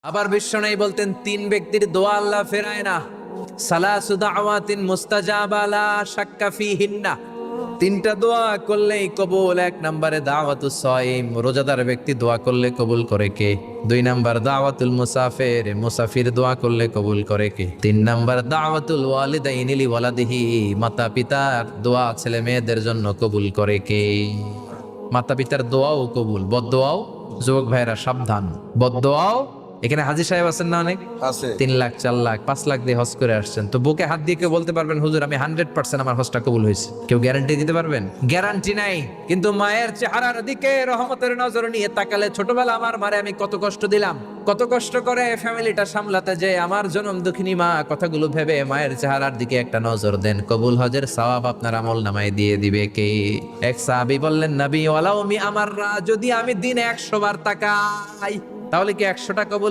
আবার বিশ্বনবী বলতেন তিন ব্যক্তির দোয়া আল্লাহ ফেরায় না। সালাসু দাওয়াতিন মুস্তাজাবা লা শাক্কা ফিহিন্না। তিনটা দোয়া করলেই কবুল। এক নম্বরে দাওয়াতুস সাইম, রোজাদার ব্যক্তি দোয়া করলে কবুল করে কে? দুই নাম্বার দাওয়াতুল মুসাফির, মুসাফির দোয়া করলে কবুল করে কে? তিন নাম্বার দাওয়াতুল ওয়ালিদাইনি লিওয়ালাদিহি, মাতা পিতার দোয়া ছেলে মেয়েদের জন্য কবুল করে কে? মাতা পিতার দোয়াও কবুল, বদদোয়াও। যুবক ভাইরা সাবধান, বদদোয়াও। এখানে হাজী সাহেব আছেন না অনেক? আছে। 3 লাখ 4 লাখ 5 লাখ দিয়ে হজ করে আসছেন, তো বুকে হাত দিয়ে কেউ বলতে পারবেন হুজুর আমি 100% আমার হজটা কবুল হয়েছে? কেউ গ্যারান্টি দিতে পারবেন? গ্যারান্টি নাই। কিন্তু মায়ের চেহারার দিকে রহমতের নজর নিয়ে তাকালে, ছোটবেলা আমার মারে আমি কত কষ্ট দিলাম, কত কষ্ট করে ফ্যামিলিটা সামলাতে, যে আমার জনম দুঃখিনী মা, কথাগুলো ভেবে মায়ের চেহারার দিকে একটা নজর দেন, কবুল হজের সওয়াব আপনার আমল নামায় দিয়ে দিবে কে? এক সাহাবী বললেন, নবী ওয়ালাউ মি আমার, যদি আমি দিনে 100 বার তাকাই তাহলে কি 100টা কবুল